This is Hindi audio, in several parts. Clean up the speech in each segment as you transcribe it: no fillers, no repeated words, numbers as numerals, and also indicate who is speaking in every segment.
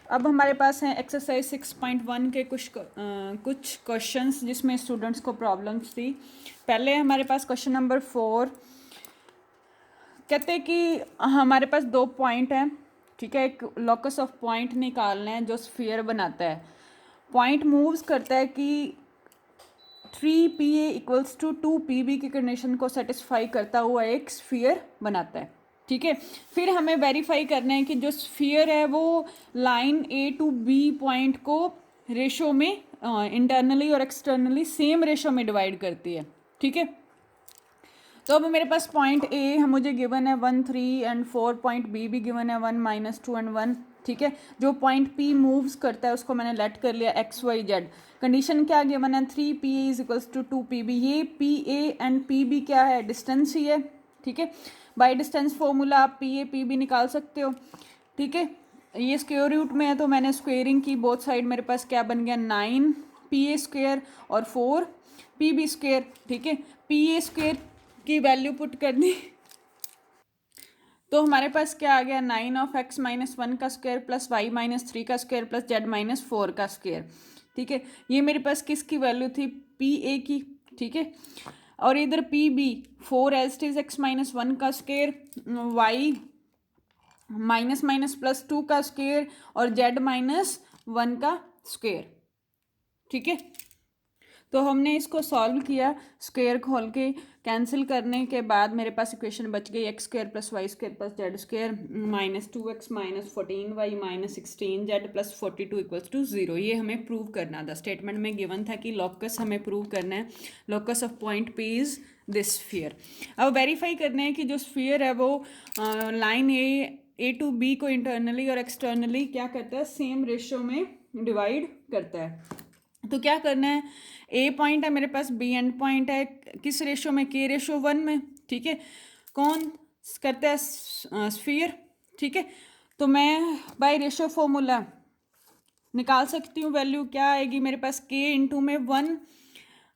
Speaker 1: अब हमारे पास हैं एक्सरसाइज 6.1 के कुछ क्वेश्चंस जिसमें स्टूडेंट्स को प्रॉब्लम्स थी। पहले हमारे पास क्वेश्चन नंबर 4 कहते हैं कि हमारे पास 2 पॉइंट हैं, ठीक है। एक लोकस ऑफ पॉइंट निकालना है जो स्फीयर बनाता है। पॉइंट मूव्स करता है कि 3PA इक्वल्स टू 2PB की कंडीशन को सेटिस्फाई करता हुआ एक स्फीयर बनाता है, ठीक है। फिर हमें वेरीफाई करना है कि जो स्फीयर है वो line A to B point को रेशो में इंटरनली और एक्सटर्नली सेम रेशो में डिवाइड करती है, ठीक है। तो अब मेरे पास पॉइंट ए मुझे गिवन है 1, 3 एंड 4, पॉइंट बी भी गिवन है 1, -2 एंड 1, ठीक है। जो पॉइंट पी मूव्स करता है उसको मैंने लेट कर लिया XYZ। कंडीशन क्या गिवन है 3PA is equals to 2PB। ये PA एंड PB क्या है, डिस्टेंस ही है, ठीक है। बाय डिस्टेंस फॉर्मूला आप PA PB निकाल सकते हो, ठीक है। ये स्क्वायर रूट में है तो मैंने स्क्वेयरिंग की, बोथ साइड मेरे पास क्या बन गया 9PA स्क्वेयर और 4PB स्क्वेयर, ठीक है। PA स्क्वेयर की वैल्यू पुट कर दी तो हमारे पास क्या आ गया 9(x-1) का स्क्वायर प्लस y-3 का स्क्वायर प्लस z-4 का स्क्वायर, ठीक है। ये मेरे पास किसकी वैल्यू थी, PA की, ठीक है। और इधर PB 4 as it is x-1 का स्क्वायर, y -+2 का स्क्वायर और z-1 का स्क्वायर, ठीक है। तो हमने इसको सॉल्व किया, स्क्वायर खोल के कैंसिल करने के बाद मेरे पास इक्वेशन बच गई x² + y² + z² -2x -14y -16z + 42 = 0। ये हमें प्रूव करना था। स्टेटमेंट में गिवन था कि लोकस हमें प्रूव करना है, locus of point P is this sphere. अब वेरीफाई करना है कि जो स्फीयर है वो लाइन A to B को इंटरनली और एक्सटर्नली क्या करता है, सेम रेशो में डिवाइड करता है। तो क्या करना है, A पॉइंट है मेरे पास, B एंड पॉइंट है, किस रेशो में, K/1 में, ठीक है। कौन करता है, स्फीयर, ठीक है। तो मैं बाय रेशो फॉर्मूला निकाल सकती हूँ, वैल्यू क्या आएगी मेरे पास, K इंटू में 1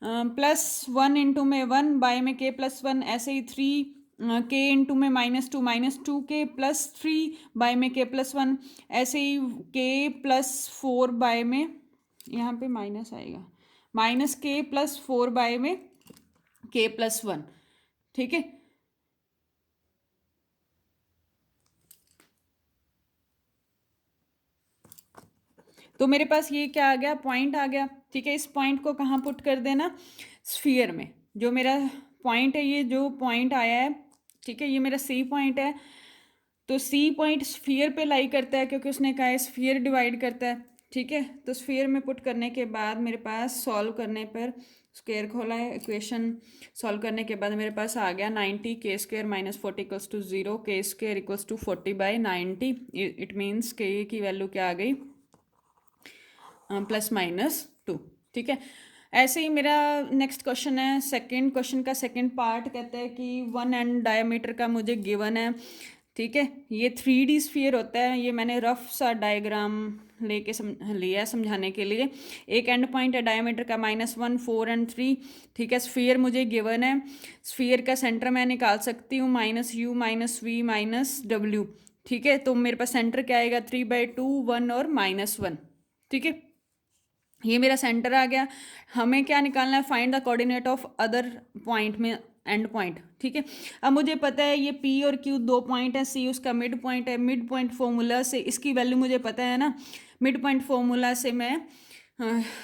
Speaker 1: + 1 इंटू में 1 बाय में K + 1, ऐसे ही 3 K इंटू में -2 प्लस 3 बाय में K + 1, ऐसे ही K + 4 बाय में, यहाँ पे माइनस आएगा, -K + 4 बाय में K + 1, ठीक है। तो मेरे पास ये क्या आ गया, पॉइंट आ गया, ठीक है। इस पॉइंट को कहाँ पुट कर देना, स्फीयर में। जो मेरा पॉइंट है, ये जो पॉइंट आया है, ठीक है, ये मेरा C पॉइंट है। तो C पॉइंट स्फीयर पे लाई करता है क्योंकि उसने कहा है स्फीयर डिवाइड करता है, ठीक है। तो स्फीयर में पुट करने के बाद मेरे पास सॉल्व करने पर, स्क्वायर खोला है, इक्वेशन सॉल्व करने के बाद मेरे पास आ गया 90 K² - 40 = 0, K² = 40/90। It means K की वैल्यू क्या आ गई, +-2, ठीक है। ऐसे ही मेरा नेक्स्ट क्वेश्चन है, सेकंड क्वेश्चन का सेकंड पार्ट कहता है कि 1 एंड डायमीटर का मुझे गिवन है, ठीक है। ये 3D स्फीयर होता है, ये मैंने रफ सा डायग्राम लेके लिया समझाने के लिए। एक एंड पॉइंट है डायमीटर का -1, 4 एंड 3, ठीक है। स्फीयर मुझे गिवन है, स्फीयर का सेंटर मैं निकाल सकती हूँ -u -v -w, ठीक है। तो मेरे पास सेंटर क्या आएगा, 3/2, 1 और -1, ठीक है। ये मेरा सेंटर आ गया। हमें क्या निकालना है, find the coordinate of other point में एंड पॉइंट, ठीक है। अब मुझे पता है ये P और Q 2 पॉइंट है, C उसका मिड पॉइंट है। मिड पॉइंट फॉर्मूला से इसकी वैल्यू मुझे पता है ना, मिड पॉइंट फॉर्मूला से मैं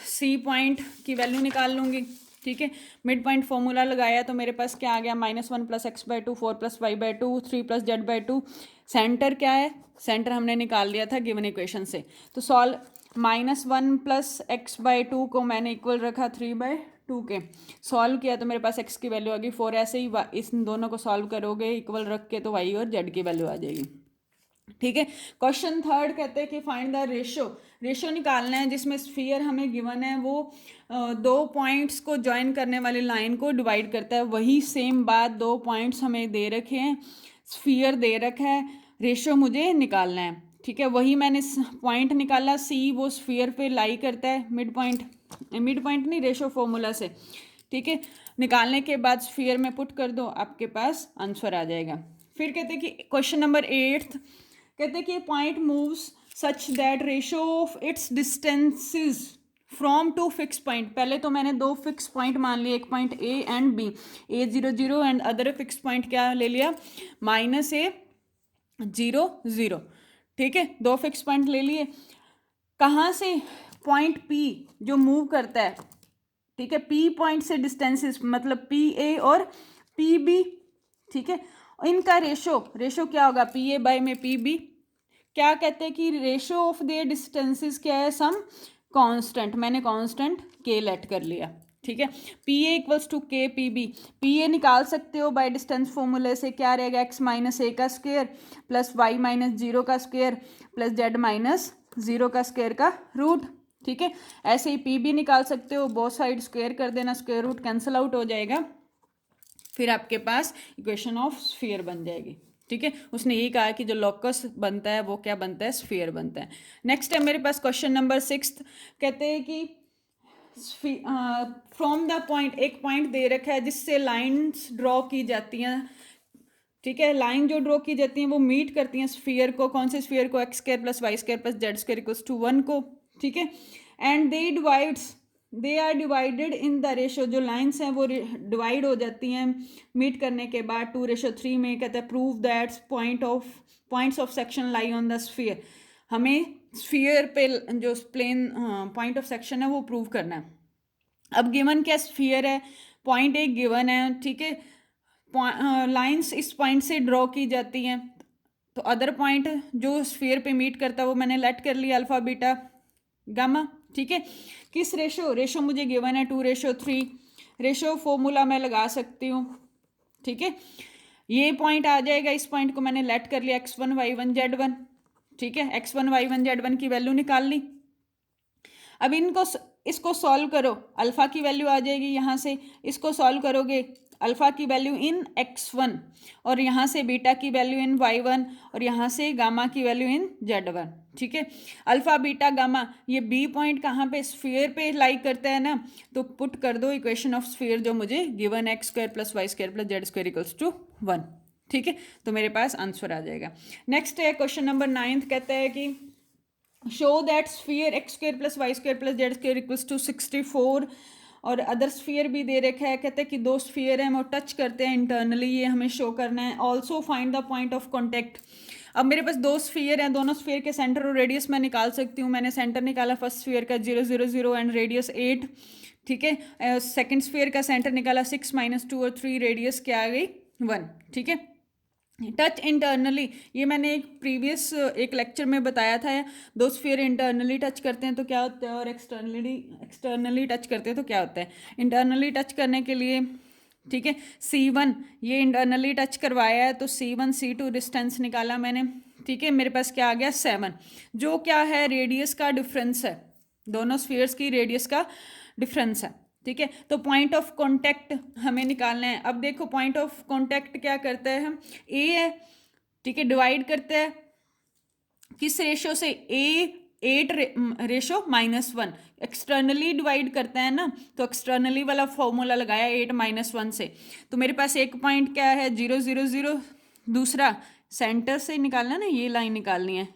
Speaker 1: C पॉइंट की वैल्यू निकाल लूँगी, ठीक है। मिड पॉइंट फॉर्मूला लगाया तो मेरे पास क्या आ गया, -1 + x/2, 4 + y/2, 3 + z/2। सेंटर क्या है, सेंटर हमने निकाल लिया था गिवन इक्वेशन से। तो सॉल्व, -1 + x/2 को मैंने इक्वल रखा 3/2 के, सॉल्व किया तो मेरे पास x की वैल्यू आ गई 4। ऐसे ही इस दोनों को सॉल्व करोगे इक्वल रख के तो y और z की वैल्यू आ जाएगी, ठीक है। क्वेश्चन थर्ड कहते हैं कि फाइंड द रेशो निकालना है जिसमें स्फीयर हमें गिवन है वो 2 पॉइंट्स को ज्वाइन करने वाली लाइन को डिवाइड करता है। वही सेम बात, 2 पॉइंट्स हमें दे रखे हैं, स्फीयर दे रखा है, रेशो मुझे निकालना है, ठीक है। वही मैंने पॉइंट निकाला, C वो स्फीयर पे लाई करता है, मिड पॉइंट नहीं, रेशो फॉर्मूला से, ठीक है। निकालने के बाद स्फीयर में पुट कर दो, आपके पास आंसर आ जाएगा। फिर कहते हैं कि क्वेश्चन नंबर 8 कहते हैं कि point moves such that ratio of its distances from two fix point, पहले तो मैंने दो फिक्स पॉइंट मान लिए, एक point A and B, A00 and other fix point क्या ले लिया, -A00, ठीक है, दो फिक्स पॉइंट ले लिए। कहाँ से, पॉइंट पी जो मूव करता है, ठीक है, पी पॉइंट से डिस्टेंसेस मतलब PA और PB, ठीक है, इनका रेशो क्या होगा, PA बाय में PB, क्या कहते हैं कि रेशो ऑफ देयर डिस्टेंसेस क्या है, सम कांस्टेंट, मैंने कांस्टेंट K लेट कर लिया, ठीक है, PA equals to KPB, PA निकाल सकते हो बाय डिस्टेंस फॉर्मूले से, क्या रहेगा, x माइनस ए का स्क्वायर प्लस y माइनस 0 का स्क्वायर प्लस z माइनस 0 का स्क्वायर का रूट, ठीक है, ऐसे ही PB निकाल सकते हो, बोथ साइड स्क्वायर कर देना, स्क्वायर रूट कैंसिल आउट हो जाएगा, फिर आपके पास इक्वेशन ऑफ स्फीयर बन जाएगी, ठीक है। उसने यही कहा कि जो लोकस बनता है वो क्या बनता है, स्फीयर बनता है। नेक्स्ट है मेरे पास क्वेश्चन नंबर 6, कहते हैं कि फ्रॉम द पॉइंट, एक पॉइंट दे रखा है जिससे लाइंस ड्रॉ की जाती हैं, ठीक है, लाइन जो ड्रॉ की जाती हैं वो मीट करती हैं स्फीयर को, कौन से स्फीयर को, x² plus y² plus z² equals to 1 को, ठीक है, and they are divided in the ratio, जो लाइंस हैं वो डिवाइड हो जाती हैं मीट करने के बाद 2:3 में, कहते हैं prove that points of section lie on the sphere, हमें स्फीयर पे जो प्लेन पॉइंट ऑफ सेक्शन है वो प्रूव करना है। अब गिवन क्या स्फीयर है, पॉइंट एक गिवन है, ठीक है, लाइंस इस पॉइंट से ड्रॉ की जाती हैं, तो अदर पॉइंट जो स्फीयर पे मीट करता है वो मैंने लेट कर लिया अल्फा बीटा गामा, ठीक है, किस रेशो मुझे गिवन है 2:3, रेशो फॉर्मूला मैं लगा सकती हूँ, ठीक है, ये पॉइंट आ जाएगा, इस पॉइंट को मैंने लेट कर लिया x1 y1 z1, ठीक है, x1 y1 z1 की वैल्यू निकाल ली। अब इसको सॉल्व करो, अल्फा की वैल्यू आ जाएगी यहाँ से, इसको सॉल्व करोगे अल्फा की वैल्यू इन x1 और यहाँ से बीटा की वैल्यू इन y1 और यहाँ से गामा की वैल्यू इन z1, ठीक है, अल्फा बीटा गामा, ये बी पॉइंट कहाँ पे, स्फीयर पे लाई करता है ना, तो पुट कर दो इक्वेशन ऑफ स्फीयर जो मुझे given x² plus y² plus z² equals to 1, ठीक है, तो मेरे पास आंसर आ जाएगा। नेक्स्ट है क्वेश्चन नंबर 9, कहता है कि show that sphere x² plus y² plus z² equals to 64, और अदर स्फीयर भी दे रखा है, कहते हैं कि दो स्फीयर हैं वो टच करते हैं इंटरनली, ये हमें शो करना है। Also find the point of contact, अब मेरे पास दो स्फीयर हैं, दोनों स्फीयर के सेंटर और रेडियस मैं निकाल सकती हूँ, मैंने सेंटर निकाला फर्स्ट स्फीयर का 0 0 0 एंड रेडियस 8, ठीक है, सेकेंड स्फीयर का सेंटर निकाला 6 -2 और 3, रेडियस क्या आ गई 1, ठीक है। टच इंटरनली, ये मैंने एक प्रीवियस एक लेक्चर में बताया था, दो स्फीयर इंटरनली टच करते हैं तो क्या होता है और एक्सटर्नली टच करते हैं तो क्या होता है। इंटरनली टच करने के लिए, ठीक है, C1 ये इंटरनली टच करवाया है तो C1 C2 डिस्टेंस निकाला मैंने, ठीक है, मेरे पास क्या आ गया 7, जो क्या है रेडियस का डिफरेंस है, दोनों स्फीयर्स की रेडियस का डिफरेंस है, ठीक है। तो पॉइंट ऑफ कांटेक्ट हमें निकालना है। अब देखो पॉइंट ऑफ कांटेक्ट क्या करता है, हम ए है, ठीक है, डिवाइड करता है किस रेशो से, A8 रेशो -1, एक्सटर्नली डिवाइड करता है ना, तो एक्सटर्नली वाला फॉर्मूला लगाया 8 -1 से, तो मेरे पास एक पॉइंट क्या है 0 0 0, दूसरा सेंटर से निकालना ना, ये लाइन निकालनी है,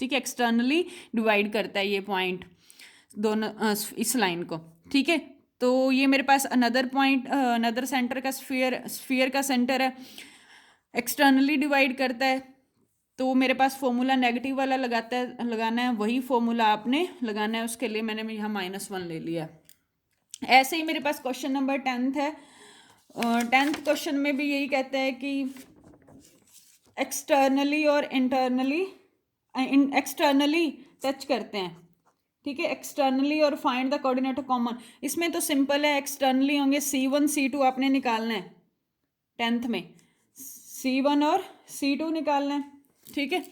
Speaker 1: ठीक है, एक्सटर्नली डिवाइड करता है ये पॉइंट दोनों इस लाइन को, ठीक है। तो ये मेरे पास अनदर पॉइंट, अनदर सेंटर का स्फीयर का सेंटर है, एक्सटर्नली डिवाइड करता है, तो मेरे पास फॉर्मूला नेगेटिव वाला लगाना है, वही फॉर्मूला आपने लगाना है, उसके लिए मैंने यहाँ -1 ले लिया। ऐसे ही मेरे पास क्वेश्चन नंबर 10 है, 10th क्वेश्चन में भी यही कहता है कि एक्सटर्नली और एक्सटर्नली टच करते हैं, ठीक है, एक्सटर्नली और फाइंड द कोऑर्डिनेट कॉमन, इसमें तो सिंपल है, एक्सटर्नली होंगे C1 C2 आपने निकालना है, 10th में C1 और C2 निकालना है, ठीक है,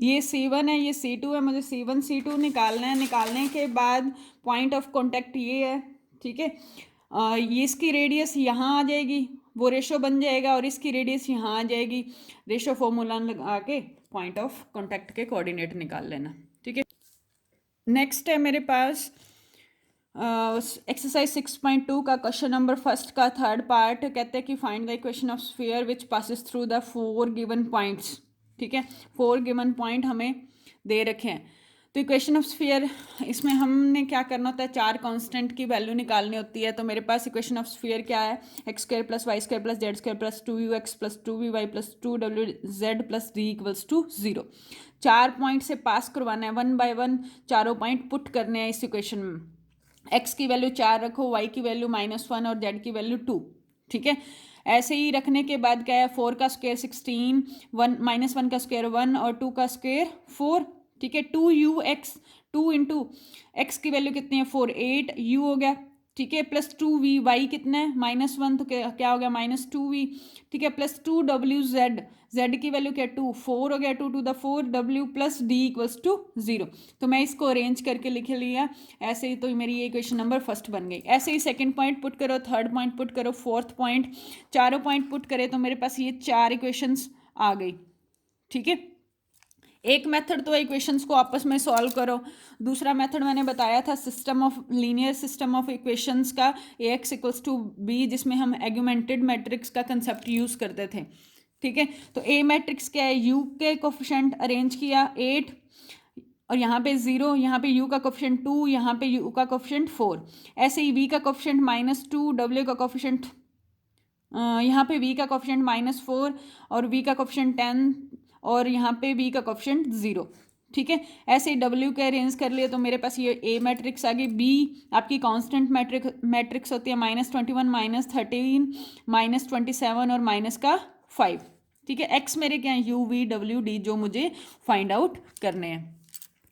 Speaker 1: ये C1 है ये C2 है, मुझे C1 C2 निकालना है, निकालने के बाद पॉइंट ऑफ कॉन्टैक्ट ये है, ठीक है, ये इसकी रेडियस यहाँ आ जाएगी, वो रेशो बन जाएगा, और इसकी रेडियस यहाँ आ जाएगी, रेशो फॉर्मूला लगा के पॉइंट ऑफ कॉन्टैक्ट के कोऑर्डिनेट निकाल लेना, ठीक है। नेक्स्ट है मेरे पास एक्सरसाइज 6.2 का क्वेश्चन नंबर फर्स्ट का थर्ड पार्ट, कहते हैं कि find the equation of sphere which passes through the 4 given points, ठीक है, 4 गिवन पॉइंट हमें दे रखे हैं। तो इक्वेशन ऑफ स्फीयर, इसमें हमने क्या करना होता है, 4 कांस्टेंट की वैल्यू निकालनी होती है। तो मेरे पास इक्वेशन ऑफ स्फीयर क्या है, X square plus Y square plus Z square plus 2ux plus 2vy plus 2wz plus d equals to 0। 4 point से पास करवाना है, 1 बाय 1 चारों पॉइंट पुट करने हैं इस इक्वेशन में। एक्स की वैल्यू 4 रखो, वाई की वैल्यू -1 और जेड की वैल्यू 2। ठीक है, ऐसे ही रखने के बाद क्या है, 4 का स्क्वायर 16, 1 का स्क्वायर 1 और 2 का स्क्वायर 4। ठीक है, 2ux, 2 इंटू एक्स की वैल्यू कितनी है 4, 8 u हो गया। ठीक है, प्लस 2v, वाई कितना है -1 तो क्या हो गया -2v। ठीक है, प्लस 2wz, z की वैल्यू क्या 2, 4 हो गया, 2 to the 4 w plus d equals to 0। तो मैं इसको अरेंज करके लिख लिया ऐसे ही। तो मेरी ये इक्वेशन नंबर फर्स्ट बन गई। ऐसे ही सेकंड पॉइंट पुट करो, थर्ड पॉइंट पुट करो, फोर्थ पॉइंट, चारों पॉइंट पुट करे तो मेरे पास ये 4 इक्वेशंस आ गई। ठीक है, एक मेथड तो इक्वेशंस को आपस में सॉल्व करो, दूसरा मेथड मैंने बताया था system of linear system of equations का Ax इक्वल्स टू बी, जिसमें हम एगुमेंटेड मैट्रिक्स का कंसेप्ट यूज़ करते थे। ठीक है, तो ए मैट्रिक्स क्या है, यू के कोफिशिएंट अरेंज किया 8 और यहाँ पे 0, यहाँ पे u का कोफिशिएंट 2, यहाँ पे u का कोफिशिएंट 4। ऐसे ही v का कोफिशिएंट -2, w का कोफिशिएंट यहाँ पे v का कोफिशिएंट -4 और v का कोफिशिएंट 10 और यहाँ पे v का कोफिशिएंट 0। ठीक है, ऐसे ही w के अरेंज कर लिए तो मेरे पास ये a मैट्रिक्स आ गई। b आपकी कांस्टेंट मैट्रिक्स होती है -21, -13, -27 और -5। ठीक है, x मेरे क्या है u v w d, जो मुझे फाइंड आउट करने हैं।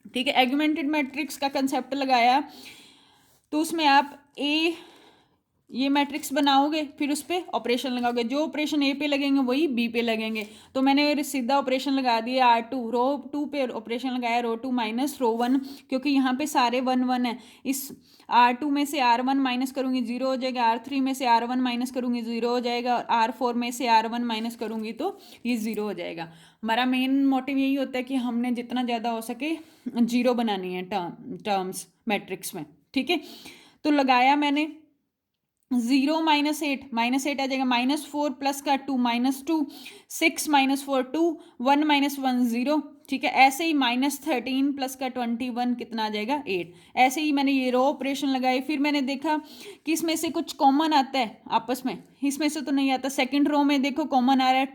Speaker 1: ठीक है, एगुमेंटेड मैट्रिक्स का कंसेप्ट लगाया तो उसमें आप ये मैट्रिक्स बनाओगे, फिर उस पर ऑपरेशन लगाओगे, जो ऑपरेशन ए पे लगेंगे वही बी पे लगेंगे। तो मैंने सीधा ऑपरेशन लगा दिया R2, रो 2 पे ऑपरेशन लगाया रो 2 माइनस रो 1, क्योंकि यहाँ पे सारे 1 1 है। इस R2 में से R1 माइनस करूँगी 0 हो जाएगा, R3 में से R1 माइनस करूँगी 0 हो जाएगा, और R4 में से R1 माइनस करूँगी तो ये 0 हो जाएगा। हमारा मेन मोटिव यही होता है कि हमने जितना ज़्यादा हो सके 0 बनानी है टर्म्स मैट्रिक्स में। ठीक है, तो लगाया मैंने 0 -8 आ जाएगा, -4 प्लस का 2 -2, 6 -4 2, 1 -1 0। ठीक है, ऐसे ही -13 प्लस का 21 कितना आ जाएगा 8। ऐसे ही मैंने ये रो ऑपरेशन लगाए, फिर मैंने देखा कि इसमें से कुछ कॉमन आता है आपस में, इसमें से तो नहीं आता। सेकंड रो में देखो कॉमन आ रहा है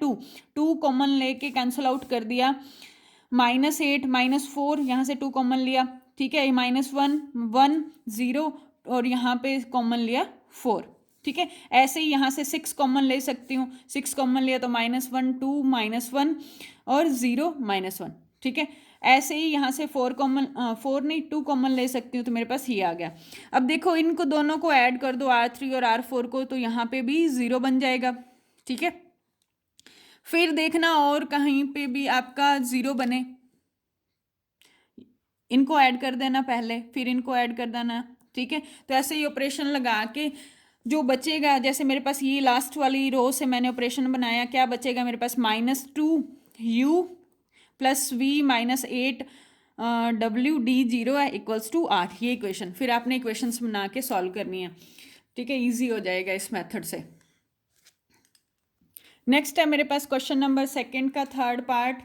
Speaker 1: 2 कॉमन लेके कैंसिल आउट कर दिया, -8 -4 यहाँ से 2 कॉमन लिया। ठीक है, -1 1 0 और यहाँ पे कॉमन लिया 4। ठीक है, ऐसे ही यहाँ से 6 कॉमन ले सकती हूँ, 6 कॉमन लिया तो -1 2 -1 और 0 -1। ठीक है, ऐसे ही यहाँ से 4 नहीं 2 कॉमन ले सकती हूँ, तो मेरे पास ये आ गया। अब देखो इनको दोनों को ऐड कर दो R3 और R4 को, तो यहाँ पे भी 0 बन जाएगा। ठीक है, फिर देखना और कहीं पे भी आपका 0 बने, इनको ऐड कर देना पहले, फिर इनको ऐड कर देना। ठीक है, तो ऐसे ही ऑपरेशन लगा के जो बचेगा, जैसे मेरे पास ये लास्ट वाली रो से मैंने ऑपरेशन बनाया, क्या बचेगा मेरे पास -2u plus v -8 w d 0 है इक्वल्स टू 8। ये इक्वेशन फिर आपने इक्वेशंस बना के सॉल्व करनी है। ठीक है, इजी हो जाएगा इस मेथड से। नेक्स्ट है मेरे पास क्वेश्चन नंबर सेकंड का थर्ड पार्ट,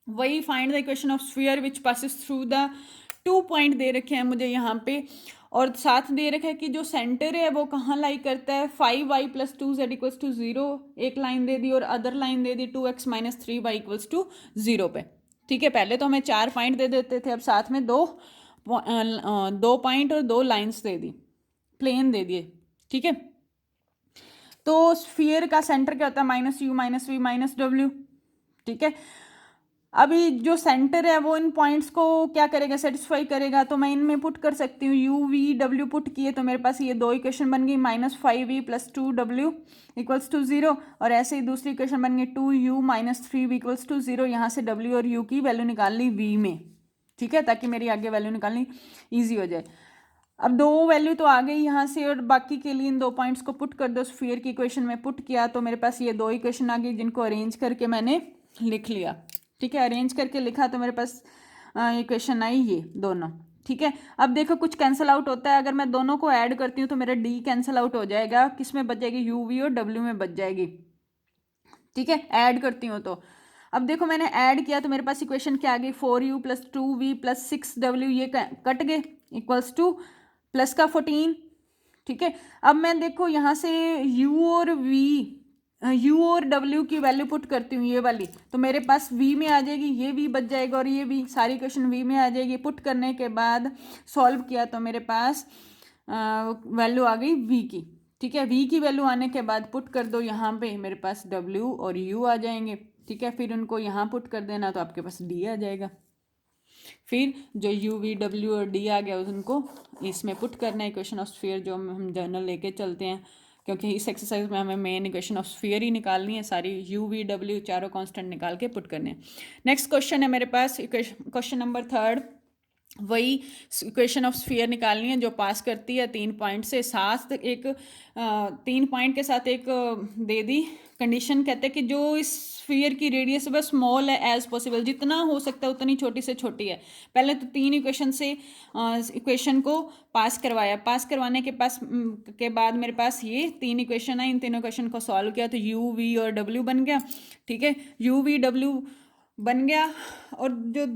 Speaker 1: वही find the equation of sphere which passes through the 2 point दे रखे हैं मुझे यहाँ पे, और साथ दे रखा है कि जो सेंटर है वो कहाँ लाई करता है, 5y plus 2z equals to 0 एक लाइन दे दी, और अदर लाइन दे दी 2x minus 3y equals to 0 पे। ठीक है, पहले तो हमें 4 पॉइंट दे देते थे, अब साथ में 2 पॉइंट और 2 लाइन्स दे दी, प्लेन दे दिए। ठीक है, तो स्फीयर का सेंटर क्या होता है -u -v -w। ठीक है, अभी जो सेंटर है वो इन पॉइंट्स को क्या करेगा, सेटिस्फाई करेगा। तो मैं इनमें पुट कर सकती हूँ u v w पुट किए तो मेरे पास ये 2 इक्वेशन बन गई, -5v plus 2w equals to 0, और ऐसे ही दूसरी इक्वेशन बन गई 2u minus 3v equals to 0। यहाँ से w और u की वैल्यू निकाल ली v में। ठीक है, ताकि मेरी आगे वैल्यू निकालनी ईजी हो जाए। अब 2 वैल्यू तो आ गई यहाँ से, और बाकी के लिए इन 2 पॉइंट्स को पुट कर दो, स्फीयर की इक्वेशन में पुट किया तो मेरे पास ये 2 इक्वेशन आ गई, जिनको अरेंज करके मैंने लिख लिया। ठीक है, अरेंज करके लिखा तो मेरे पास इक्वेशन आई ये दोनों। ठीक है, अब देखो कुछ कैंसिल आउट होता है, अगर मैं दोनों को ऐड करती हूँ तो मेरा डी कैंसिल आउट हो जाएगा, किस में बच जाएगी, यू वी और डब्ल्यू में बच जाएगी। ठीक है, ऐड करती हूँ तो अब देखो मैंने ऐड किया तो मेरे पास इक्वेशन क्या आ गई, 4u + 2v + 6w, ये कट गए, इक्वल्स टू प्लस का 14। ठीक है, अब मैं देखो यहाँ से u और w की वैल्यू पुट करती हूँ, ये वाली, तो मेरे पास v में आ जाएगी, ये v बच जाएगा और ये v, सारी क्वेश्चन v में आ जाएगी। पुट करने के बाद सॉल्व किया तो मेरे पास वैल्यू आ गई v की। ठीक है, v की वैल्यू आने के बाद पुट कर दो यहाँ पे, मेरे पास w और u आ जाएंगे। ठीक है, फिर उनको यहाँ पुट कर देना तो आपके पास d आ जाएगा। फिर जो u v w और d आ गया उनको इसमें पुट करना है, इक्वेशन ऑफ स्फीयर जो हम जर्नल लेके चलते हैं, क्योंकि इस एक्सरसाइज में हमें मेन इक्वेशन ऑफ स्फीयर ही निकालनी है, सारी u v w चारों कांस्टेंट निकाल के पुट करने हैं। नेक्स्ट क्वेश्चन है मेरे पास क्वेश्चन नंबर 3, वही इक्वेशन ऑफ स्फीयर निकालनी है जो पास करती है 3 पॉइंट से, साथ एक 3 पॉइंट के साथ एक दे दी कंडीशन, कहते हैं कि जो इस स्फीयर की रेडियस वह स्मॉल है एज पॉसिबल, जितना हो सकता है उतनी छोटी से छोटी है। पहले तो 3 इक्वेशन से इक्वेशन को पास करवाया, पास करवाने के बाद मेरे पास ये 3 इक्वेशन है, इन तीनों इक्वेशन को सॉल्व किया तो u v और w बन गया। ठीक है, u v w बन गया, और जो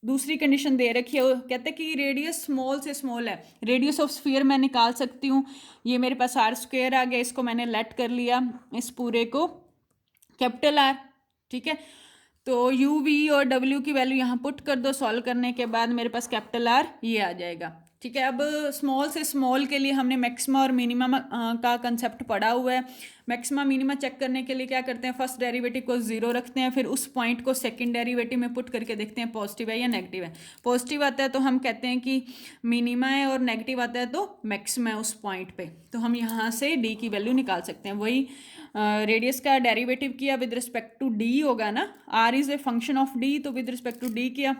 Speaker 1: दूसरी कंडीशन दे रखी है वो कहते हैं कि रेडियस स्मॉल से स्मॉल है, रेडियस ऑफ स्फीयर मैं निकाल सकती हूँ, ये मेरे पास r² आ गया, इसको मैंने लेट कर लिया, इस पूरे को कैपिटल R। ठीक है, तो u v और w की वैल्यू यहाँ पुट कर दो, सॉल्व करने के बाद मेरे पास कैपिटल R ये आ जाएगा। ठीक है, अब स्मॉल से स्मॉल के लिए हमने मैक्सिमा और मिनिमम का कंसेप्ट पढ़ा हुआ है। मैक्सिमा मिनिमा चेक करने के लिए क्या करते हैं, फर्स्ट डेरिवेटिव को 0 रखते हैं, फिर उस पॉइंट को सेकंड डेरिवेटिव में पुट करके देखते हैं पॉजिटिव है या नेगेटिव है। पॉजिटिव आता है तो हम कहते हैं कि मिनिमा है, और नेगेटिव आता है तो मैक्सिमा है उस पॉइंट पे, तो हम यहाँ से डी की वैल्यू निकाल सकते हैं। वही रेडियस का डेरिवेटिव किया विद रिस्पेक्ट टू डी होगा ना, R is a function of D, तो विद रिस्पेक्ट टू डी किया,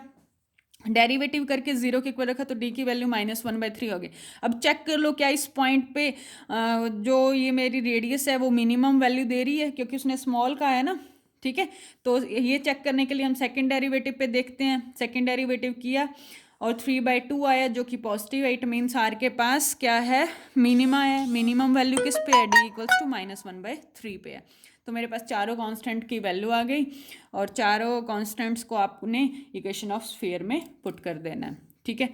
Speaker 1: डेरिवेटिव करके 0 के इक्वल रखा तो d की वैल्यू -1/3 हो गई। अब चेक कर लो क्या इस पॉइंट पे जो ये मेरी रेडियस है वो मिनिमम वैल्यू दे रही है, क्योंकि उसने स्मॉल का है ना। ठीक है, तो ये चेक करने के लिए हम सेकंड डेरिवेटिव पे देखते हैं, सेकंड डेरिवेटिव किया और 3/2 आया जो कि पॉजिटिव है, इट मीन्स आर के पास क्या है, मिनिमा है। मिनिमम वैल्यू किस पे है, d = -1/3 पे है। तो मेरे पास चारों कांस्टेंट की वैल्यू आ गई, और चारों कांस्टेंट्स को आपने इक्वेशन ऑफ स्फीयर में पुट कर देना है। ठीक है,